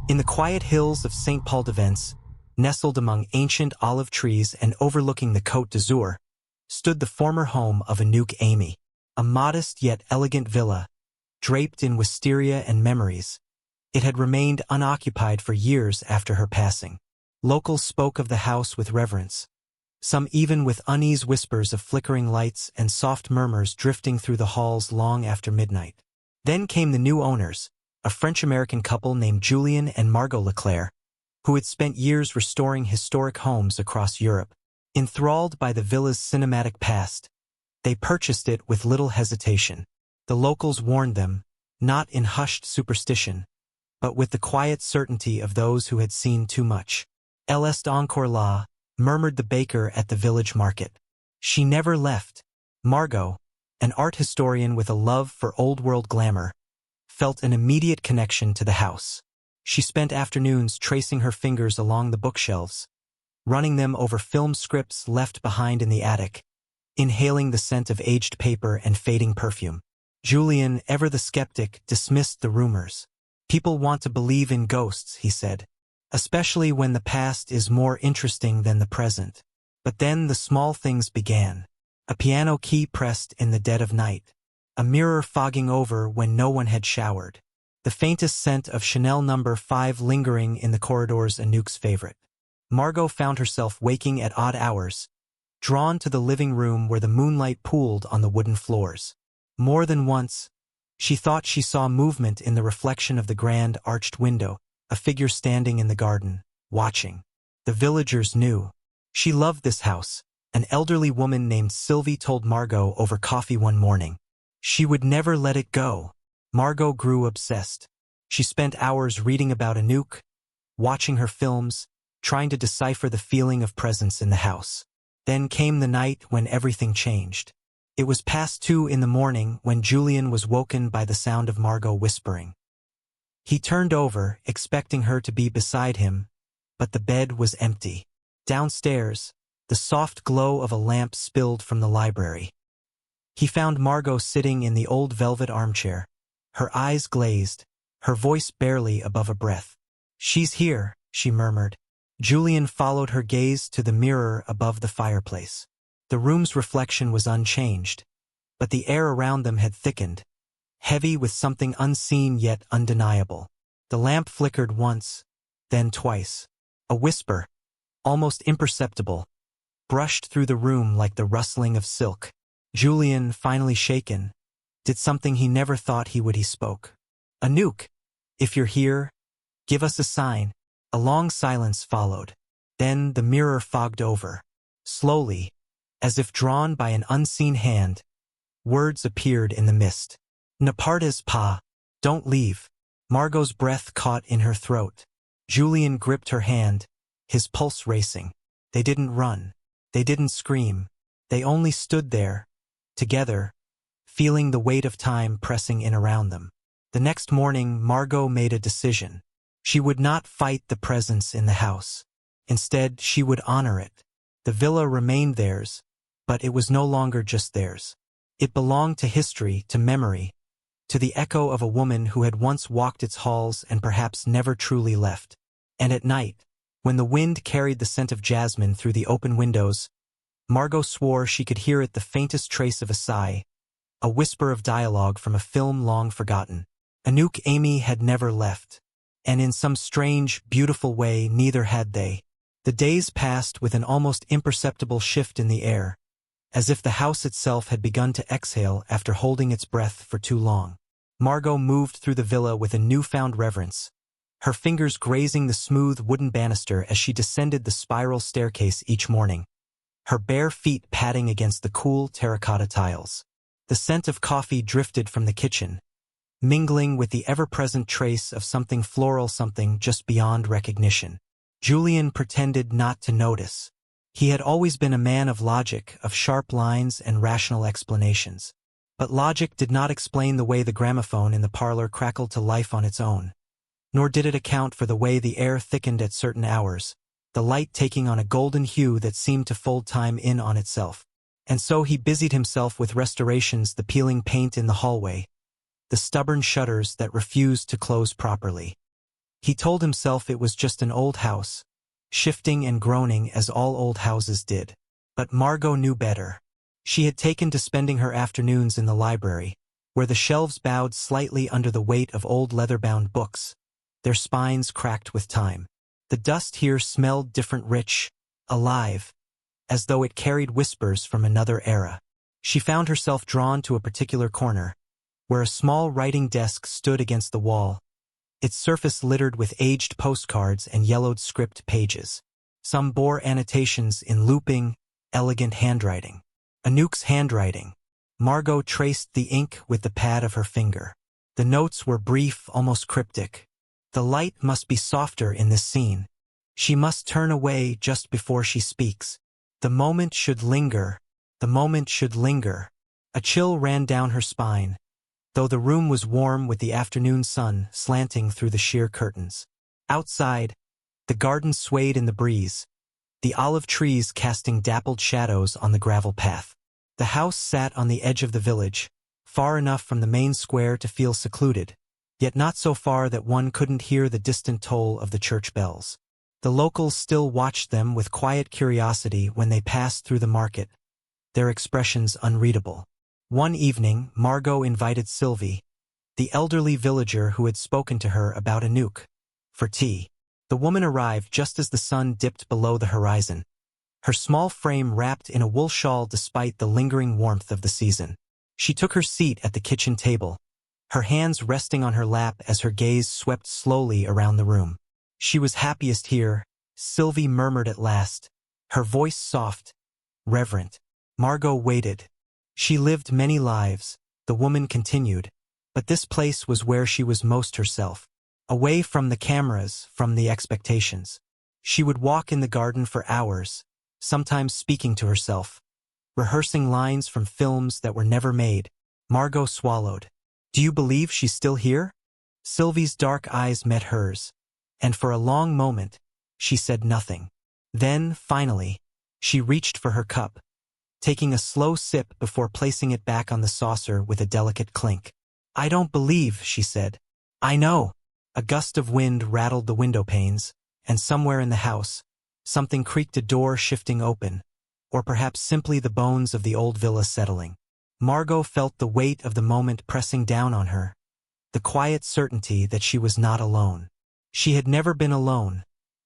In the quiet hills of Saint-Paul-de-Vence, nestled among ancient olive trees and overlooking the Côte d'Azur, stood the former home of Anouk Aimée, a modest yet elegant villa, draped in wisteria and memories. It had remained unoccupied for years after her passing. Locals spoke of the house with reverence, some even with unease whispers of flickering lights and soft murmurs drifting through the halls long after midnight. Then came the new owners, a French-American couple named Julien and Margot Leclerc, who had spent years restoring historic homes across Europe. Enthralled by the villa's cinematic past, they purchased it with little hesitation. The locals warned them, not in hushed superstition, but with the quiet certainty of those who had seen too much. Elle est encore là, murmured the baker at the village market. She never left. Margot, an art historian with a love for old-world glamour, felt an immediate connection to the house. She spent afternoons tracing her fingers along the bookshelves, running them over film scripts left behind in the attic, inhaling the scent of aged paper and fading perfume. Julien, ever the skeptic, dismissed the rumors. People want to believe in ghosts, he said, especially when the past is more interesting than the present. But then the small things began. A piano key pressed in the dead of night, a mirror fogging over when no one had showered, the faintest scent of Chanel No. 5 lingering in the corridors, Anouk's favorite. Margot found herself waking at odd hours, drawn to the living room where the moonlight pooled on the wooden floors. More than once, she thought she saw movement in the reflection of the grand arched window, a figure standing in the garden, watching. The villagers knew. She loved this house, an elderly woman named Sylvie told Margot over coffee one morning. She would never let it go. Margot grew obsessed. She spent hours reading about Anouk, watching her films, trying to decipher the feeling of presence in the house. Then came the night when everything changed. It was past 2 in the morning when Julien was woken by the sound of Margot whispering. He turned over, expecting her to be beside him, but the bed was empty. Downstairs, the soft glow of a lamp spilled from the library. He found Margot sitting in the old velvet armchair, her eyes glazed, her voice barely above a breath. "She's here," she murmured. Julien followed her gaze to the mirror above the fireplace. The room's reflection was unchanged, but the air around them had thickened, heavy with something unseen yet undeniable. The lamp flickered once, then twice. A whisper, almost imperceptible, brushed through the room like the rustling of silk. Julien, finally shaken, did something he never thought he would. He spoke. "Anouk, if you're here, give us a sign." A long silence followed. Then the mirror fogged over. Slowly, as if drawn by an unseen hand, words appeared in the mist. "Ne partez pas. Don't leave." Margot's breath caught in her throat. Julien gripped her hand, his pulse racing. They didn't run. They didn't scream. They only stood there, together, feeling the weight of time pressing in around them. The next morning, Margot made a decision. She would not fight the presence in the house. Instead, she would honor it. The villa remained theirs, but it was no longer just theirs. It belonged to history, to memory, to the echo of a woman who had once walked its halls and perhaps never truly left. And at night, when the wind carried the scent of jasmine through the open windows, Margot swore she could hear it, the faintest trace of a sigh, a whisper of dialogue from a film long forgotten. Anouk Aimée had never left, and in some strange, beautiful way neither had they. The days passed with an almost imperceptible shift in the air, as if the house itself had begun to exhale after holding its breath for too long. Margot moved through the villa with a newfound reverence, her fingers grazing the smooth wooden banister as she descended the spiral staircase each morning, her bare feet padding against the cool terracotta tiles. The scent of coffee drifted from the kitchen, mingling with the ever-present trace of something floral, something just beyond recognition. Julien pretended not to notice. He had always been a man of logic, of sharp lines and rational explanations. But logic did not explain the way the gramophone in the parlor crackled to life on its own, nor did it account for the way the air thickened at certain hours, the light taking on a golden hue that seemed to fold time in on itself. And so he busied himself with restorations, the peeling paint in the hallway, the stubborn shutters that refused to close properly. He told himself it was just an old house, shifting and groaning as all old houses did. But Margot knew better. She had taken to spending her afternoons in the library, where the shelves bowed slightly under the weight of old leather-bound books, their spines cracked with time. The dust here smelled different, rich, alive, as though it carried whispers from another era. She found herself drawn to a particular corner, where a small writing desk stood against the wall, its surface littered with aged postcards and yellowed script pages. Some bore annotations in looping, elegant handwriting. Anouk's handwriting. Margot traced the ink with the pad of her finger. The notes were brief, almost cryptic. The light must be softer in this scene. She must turn away just before she speaks. The moment should linger. The moment should linger. A chill ran down her spine, though the room was warm with the afternoon sun slanting through the sheer curtains. Outside, the garden swayed in the breeze, the olive trees casting dappled shadows on the gravel path. The house sat on the edge of the village, far enough from the main square to feel secluded, yet not so far that one couldn't hear the distant toll of the church bells. The locals still watched them with quiet curiosity when they passed through the market, their expressions unreadable. One evening, Margot invited Sylvie, the elderly villager who had spoken to her about Anouk, for tea. The woman arrived just as the sun dipped below the horizon, her small frame wrapped in a wool shawl despite the lingering warmth of the season. She took her seat at the kitchen table, her hands resting on her lap as her gaze swept slowly around the room. She was happiest here, Sylvie murmured at last, her voice soft, reverent. Margot waited. She lived many lives, the woman continued, but this place was where she was most herself. Away from the cameras, from the expectations. She would walk in the garden for hours, sometimes speaking to herself, rehearsing lines from films that were never made. Margot swallowed. Do you believe she's still here? Sylvie's dark eyes met hers, and for a long moment, she said nothing. Then, finally, she reached for her cup, taking a slow sip before placing it back on the saucer with a delicate clink. I don't believe, she said. I know. A gust of wind rattled the window panes, and somewhere in the house, something creaked, a door shifting open, or perhaps simply the bones of the old villa settling. Margot felt the weight of the moment pressing down on her, the quiet certainty that she was not alone. She had never been alone,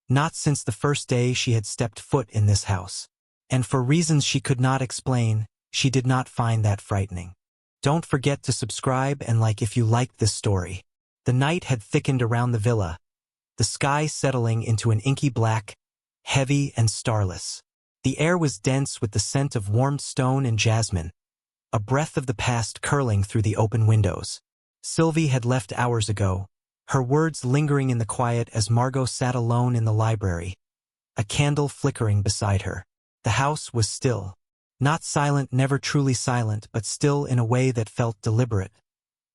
not since the first day she had stepped foot in this house. And for reasons she could not explain, she did not find that frightening. Don't forget to subscribe and like if you liked this story. The night had thickened around the villa, the sky settling into an inky black, heavy and starless. The air was dense with the scent of warmed stone and jasmine, a breath of the past curling through the open windows. Sylvie had left hours ago, her words lingering in the quiet as Margot sat alone in the library, a candle flickering beside her. The house was still. Not silent, never truly silent, but still in a way that felt deliberate,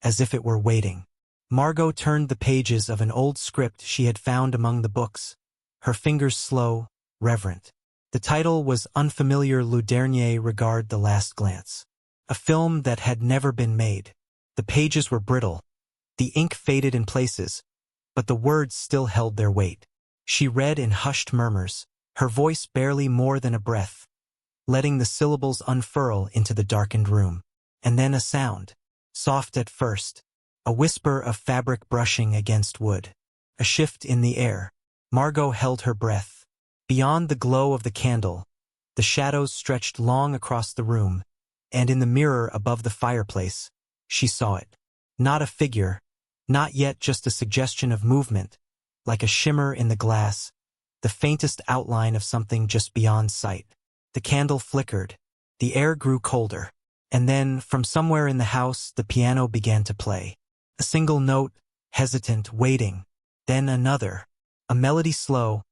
as if it were waiting. Margot turned the pages of an old script she had found among the books, her fingers slow, reverent. The title was Unfamiliar, Le Dernier Regard, The Last Glance. A film that had never been made. The pages were brittle. The ink faded in places, but the words still held their weight. She read in hushed murmurs, her voice barely more than a breath, letting the syllables unfurl into the darkened room. And then a sound, soft at first, a whisper of fabric brushing against wood. A shift in the air. Margot held her breath. Beyond the glow of the candle, the shadows stretched long across the room, and in the mirror above the fireplace, she saw it. Not a figure, not yet just a suggestion of movement, like a shimmer in the glass, the faintest outline of something just beyond sight. The candle flickered. The air grew colder. And then, from somewhere in the house, the piano began to play. A single note, hesitant, waiting. Then another. A melody slow,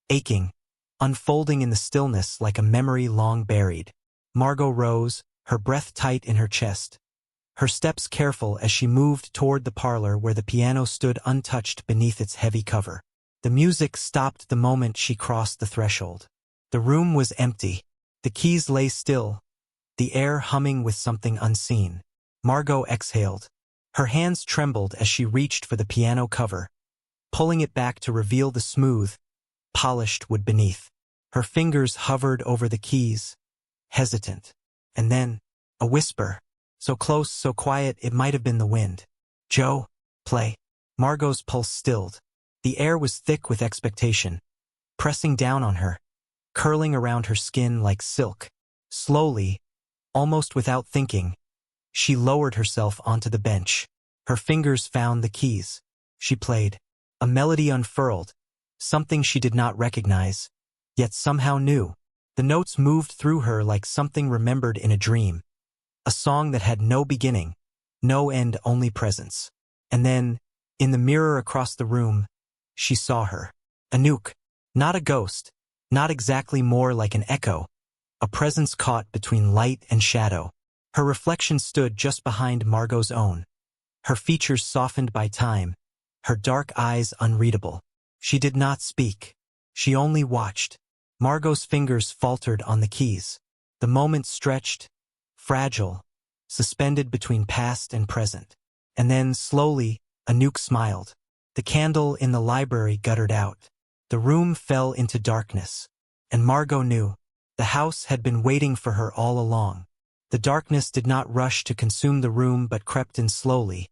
aching, unfolding in the stillness like a memory long buried. Margot rose, her breath tight in her chest, her steps careful as she moved toward the parlor where the piano stood untouched beneath its heavy cover. The music stopped the moment she crossed the threshold. The room was empty. The keys lay still, the air humming with something unseen. Margot exhaled. Her hands trembled as she reached for the piano cover, pulling it back to reveal the smooth, polished wood beneath. Her fingers hovered over the keys, hesitant. And then, a whisper, so close, so quiet it might have been the wind. "Joe, play." Margot's pulse stilled. The air was thick with expectation, pressing down on her, curling around her skin like silk. Slowly, almost without thinking, she lowered herself onto the bench. Her fingers found the keys. She played. A melody unfurled, something she did not recognize, yet somehow knew. The notes moved through her like something remembered in a dream. A song that had no beginning, no end, only presence. And then, in the mirror across the room, she saw her. Anouk. Not a ghost, not exactly, more like an echo, a presence caught between light and shadow. Her reflection stood just behind Margot's own, her features softened by time, her dark eyes unreadable. She did not speak. She only watched. Margot's fingers faltered on the keys. The moment stretched, fragile, suspended between past and present. And then, slowly, Anouk smiled. The candle in the library guttered out. The room fell into darkness. And Margot knew. The house had been waiting for her all along. The darkness did not rush to consume the room but crept in slowly,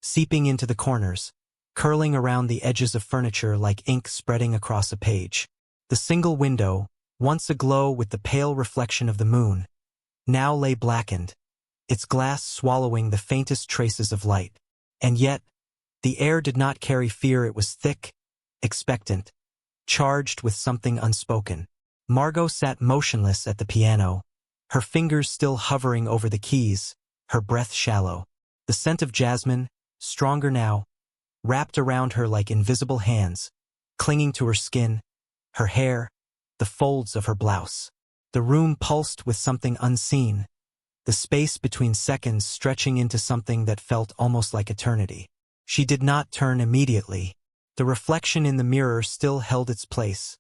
seeping into the corners, curling around the edges of furniture like ink spreading across a page. The single window, once aglow with the pale reflection of the moon, now lay blackened, its glass swallowing the faintest traces of light. And yet, the air did not carry fear. It was thick, expectant, charged with something unspoken. Margot sat motionless at the piano, her fingers still hovering over the keys, her breath shallow. The scent of jasmine, stronger now, wrapped around her like invisible hands, clinging to her skin, her hair, the folds of her blouse. The room pulsed with something unseen, the space between seconds stretching into something that felt almost like eternity. She did not turn immediately. The reflection in the mirror still held its place,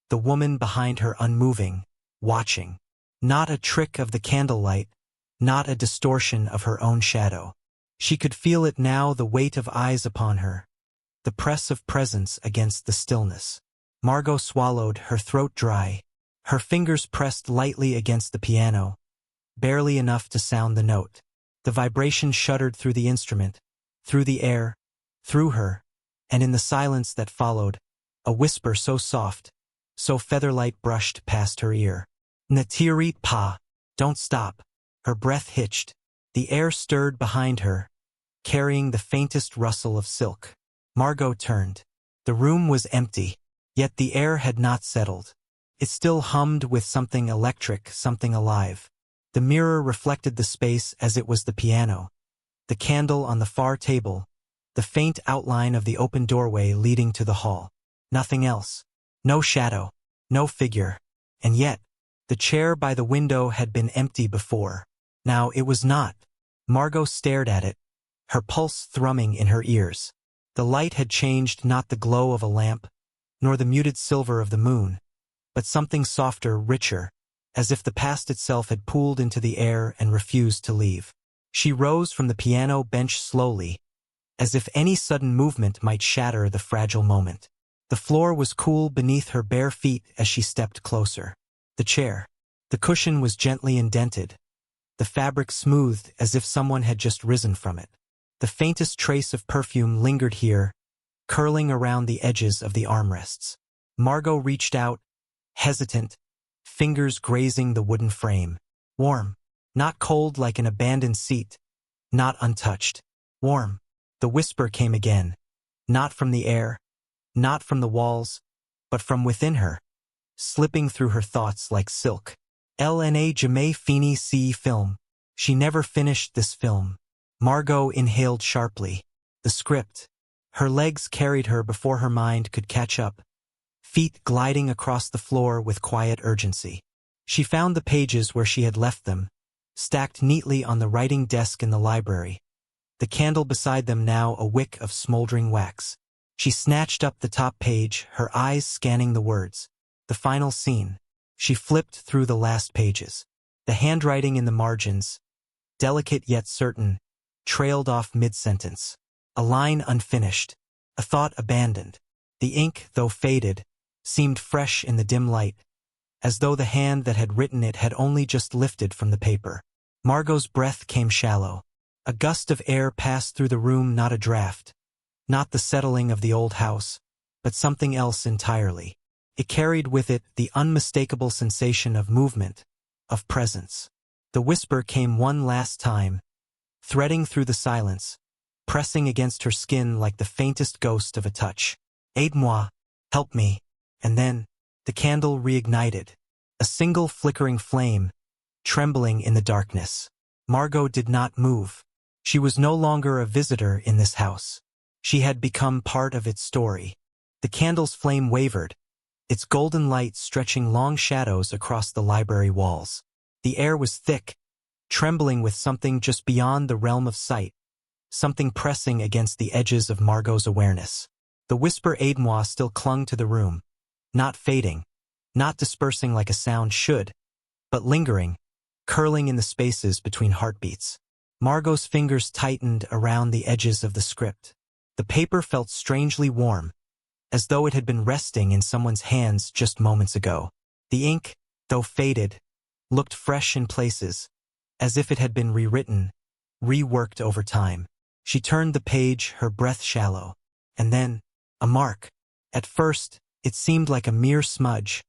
the woman behind her unmoving, watching. Not a trick of the candlelight, not a distortion of her own shadow. She could feel it now, the weight of eyes upon her, the press of presence against the stillness. Margot swallowed, her throat dry. Her fingers pressed lightly against the piano, barely enough to sound the note. The vibration shuddered through the instrument, through the air, through her, and in the silence that followed, a whisper so soft, so featherlight brushed past her ear. "Ne tire pas." Don't stop. Her breath hitched. The air stirred behind her, carrying the faintest rustle of silk. Margot turned. The room was empty, yet the air had not settled. It still hummed with something electric, something alive. The mirror reflected the space as it was the piano, the candle on the far table, the faint outline of the open doorway leading to the hall. Nothing else. No shadow, no figure. And yet, the chair by the window had been empty before. Now it was not. Margot stared at it, her pulse thrumming in her ears. The light had changed, not the glow of a lamp, nor the muted silver of the moon, but something softer, richer, as if the past itself had pooled into the air and refused to leave. She rose from the piano bench slowly, as if any sudden movement might shatter the fragile moment. The floor was cool beneath her bare feet as she stepped closer. The chair. The cushion was gently indented, the fabric smoothed as if someone had just risen from it. The faintest trace of perfume lingered here, curling around the edges of the armrests. Margot reached out, hesitant, fingers grazing the wooden frame. Warm. Not cold like an abandoned seat, not untouched. Warm. The whisper came again, not from the air, not from the walls, but from within her, slipping through her thoughts like silk. "Lna jamais fini ce film." She never finished this film. Margot inhaled sharply. The script. Her legs carried her before her mind could catch up, feet gliding across the floor with quiet urgency. She found the pages where she had left them, stacked neatly on the writing desk in the library, the candle beside them now a wick of smoldering wax. She snatched up the top page, her eyes scanning the words. The final scene. She flipped through the last pages. The handwriting in the margins, delicate yet certain, trailed off mid-sentence. A line unfinished. A thought abandoned. The ink, though faded, seemed fresh in the dim light, as though the hand that had written it had only just lifted from the paper. Margot's breath came shallow. A gust of air passed through the room, not a draft, not the settling of the old house, but something else entirely. It carried with it the unmistakable sensation of movement, of presence. The whisper came one last time, threading through the silence, pressing against her skin like the faintest ghost of a touch. Aide-moi, help me. And then, the candle reignited. A single flickering flame, trembling in the darkness. Margot did not move. She was no longer a visitor in this house. She had become part of its story. The candle's flame wavered, its golden light stretching long shadows across the library walls. The air was thick, trembling with something just beyond the realm of sight, something pressing against the edges of Margot's awareness. The whisper aide-moi still clung to the room, not fading, not dispersing like a sound should, but lingering, curling in the spaces between heartbeats. Margot's fingers tightened around the edges of the script. The paper felt strangely warm, as though it had been resting in someone's hands just moments ago. The ink, though faded, looked fresh in places, as if it had been rewritten, reworked over time. She turned the page, her breath shallow. And then, a mark. At first, it seemed like a mere smudge,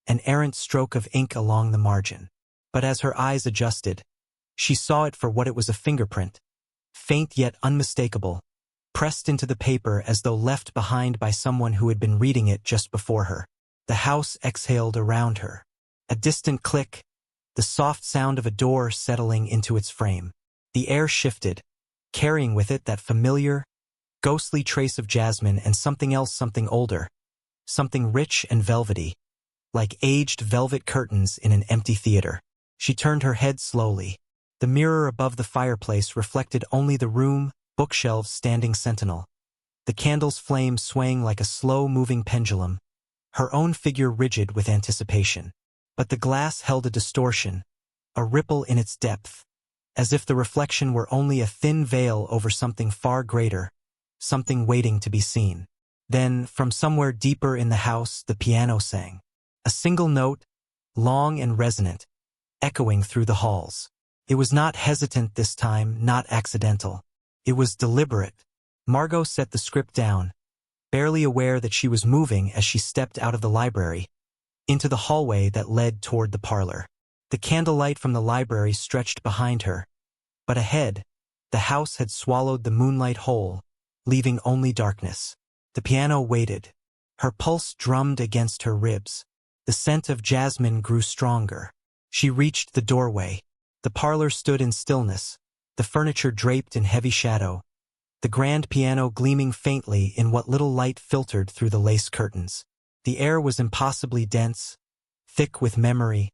an errant stroke of ink along the margin. But as her eyes adjusted, she saw it for what it was: a fingerprint, faint yet unmistakable, pressed into the paper as though left behind by someone who had been reading it just before her. The house exhaled around her. A distant click, the soft sound of a door settling into its frame. The air shifted, carrying with it that familiar, ghostly trace of jasmine and something else, something older, something rich and velvety, like aged velvet curtains in an empty theater. She turned her head slowly. The mirror above the fireplace reflected only the room, bookshelves standing sentinel, the candle's flame swaying like a slow-moving pendulum, her own figure rigid with anticipation. But the glass held a distortion, a ripple in its depth, as if the reflection were only a thin veil over something far greater, something waiting to be seen. Then, from somewhere deeper in the house, the piano sang. A single note, long and resonant, echoing through the halls. It was not hesitant this time, not accidental. It was deliberate. Margot set the script down, barely aware that she was moving as she stepped out of the library, into the hallway that led toward the parlor. The candlelight from the library stretched behind her, but ahead, the house had swallowed the moonlight whole, leaving only darkness. The piano waited. Her pulse drummed against her ribs. The scent of jasmine grew stronger. She reached the doorway. The parlor stood in stillness, the furniture draped in heavy shadow, the grand piano gleaming faintly in what little light filtered through the lace curtains. The air was impossibly dense, thick with memory,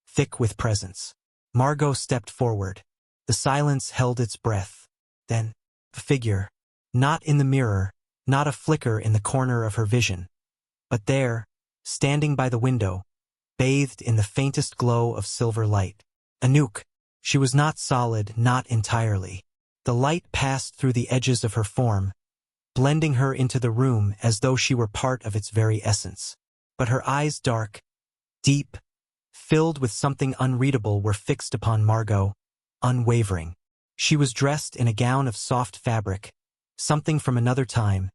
thick with presence. Margot stepped forward. The silence held its breath. Then, a figure, not in the mirror, not a flicker in the corner of her vision, but there, standing by the window, bathed in the faintest glow of silver light. Anouk. She was not solid, not entirely. The light passed through the edges of her form, blending her into the room as though she were part of its very essence. But her eyes, dark, deep, filled with something unreadable, were fixed upon Margot, unwavering. She was dressed in a gown of soft fabric, something from another time,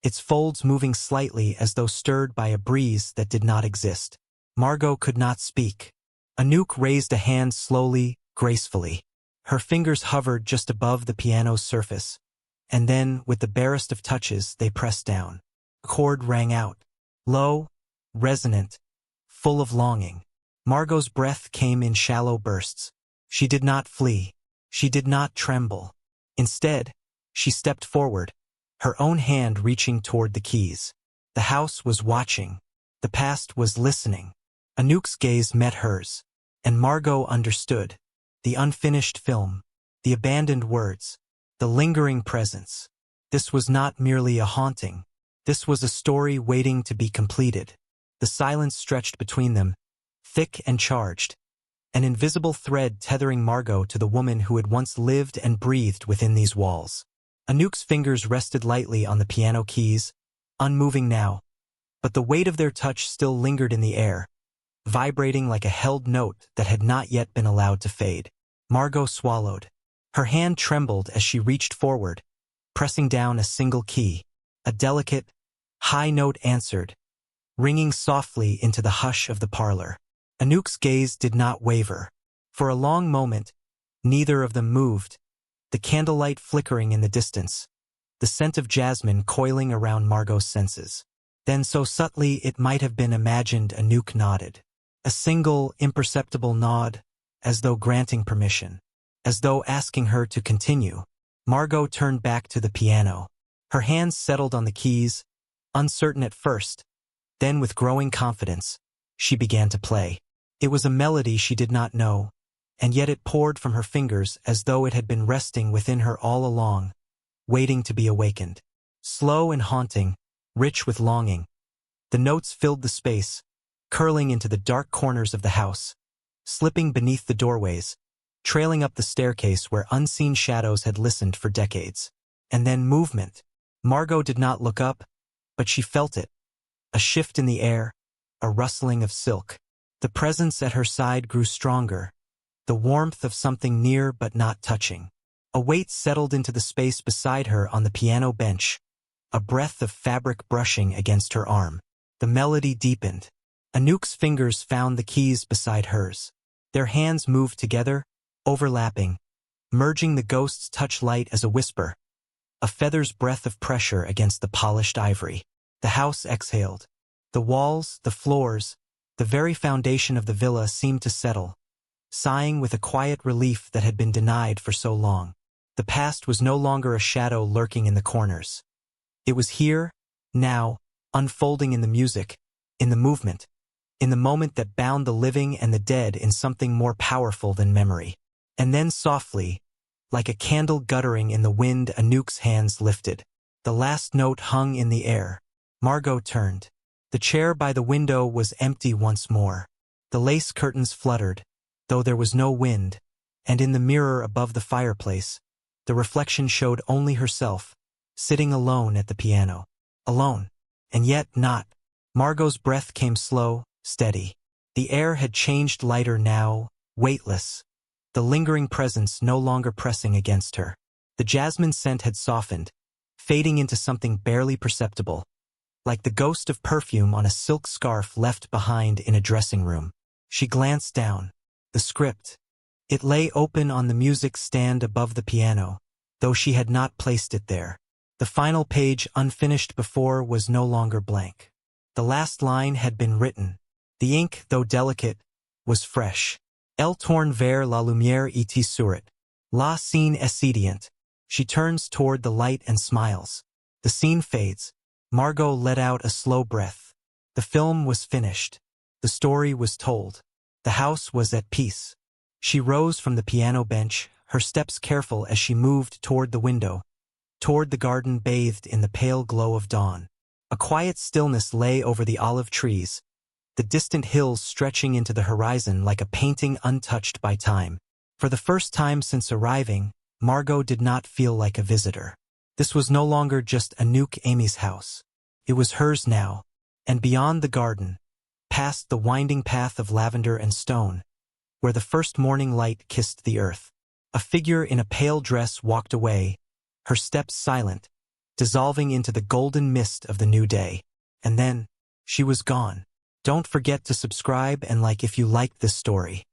its folds moving slightly as though stirred by a breeze that did not exist. Margot could not speak. Anouk raised a hand slowly, gracefully. Her fingers hovered just above the piano's surface, and then, with the barest of touches, they pressed down. A chord rang out, low, resonant, full of longing. Margot's breath came in shallow bursts. She did not flee. She did not tremble. Instead, she stepped forward, her own hand reaching toward the keys. The house was watching. The past was listening. Anouk's gaze met hers, and Margot understood. The unfinished film, the abandoned words, the lingering presence. This was not merely a haunting. This was a story waiting to be completed. The silence stretched between them, thick and charged, an invisible thread tethering Margot to the woman who had once lived and breathed within these walls. Anouk's fingers rested lightly on the piano keys, unmoving now, but the weight of their touch still lingered in the air, vibrating like a held note that had not yet been allowed to fade. Margot swallowed. Her hand trembled as she reached forward, pressing down a single key. A delicate, high note answered, ringing softly into the hush of the parlor. Anouk's gaze did not waver. For a long moment, neither of them moved, the candlelight flickering in the distance, the scent of jasmine coiling around Margot's senses. Then so subtly it might have been imagined, Anouk nodded. A single, imperceptible nod, as though granting permission, as though asking her to continue. Margot turned back to the piano. Her hands settled on the keys, uncertain at first. Then with growing confidence, she began to play. It was a melody she did not know, and yet it poured from her fingers as though it had been resting within her all along, waiting to be awakened. Slow and haunting, rich with longing, the notes filled the space, curling into the dark corners of the house, slipping beneath the doorways, trailing up the staircase where unseen shadows had listened for decades. And then movement. Margot did not look up, but she felt it. A shift in the air, a rustling of silk. The presence at her side grew stronger, the warmth of something near but not touching. A weight settled into the space beside her on the piano bench, a breath of fabric brushing against her arm. The melody deepened. Anouk's fingers found the keys beside hers. Their hands moved together, overlapping, merging the ghost's touch light as a whisper, a feather's breath of pressure against the polished ivory. The house exhaled. The walls, the floors, the very foundation of the villa seemed to settle, sighing with a quiet relief that had been denied for so long. The past was no longer a shadow lurking in the corners. It was here, now, unfolding in the music, in the movement, in the moment that bound the living and the dead in something more powerful than memory. And then softly, like a candle guttering in the wind, Anouk's hands lifted. The last note hung in the air. Margot turned. The chair by the window was empty once more. The lace curtains fluttered, though there was no wind, and in the mirror above the fireplace, the reflection showed only herself, sitting alone at the piano. Alone, and yet not. Margot's breath came slow, steady. The air had changed lighter now, weightless, the lingering presence no longer pressing against her. The jasmine scent had softened, fading into something barely perceptible, like the ghost of perfume on a silk scarf left behind in a dressing room. She glanced down. The script. It lay open on the music stand above the piano, though she had not placed it there. The final page, unfinished before, was no longer blank. The last line had been written. The ink, though delicate, was fresh. Elle tourne vers la lumière et sourit. La scène est séduisante. She turns toward the light and smiles. The scene fades. Margot let out a slow breath. The film was finished. The story was told. The house was at peace. She rose from the piano bench, her steps careful as she moved toward the window, toward the garden bathed in the pale glow of dawn. A quiet stillness lay over the olive trees, the distant hills stretching into the horizon like a painting untouched by time. For the first time since arriving, Margot did not feel like a visitor. This was no longer just Anouk Aimée's house. It was hers now, and beyond the garden, past the winding path of lavender and stone, where the first morning light kissed the earth. A figure in a pale dress walked away, her steps silent, dissolving into the golden mist of the new day. And then, she was gone. Don't forget to subscribe and like if you liked this story.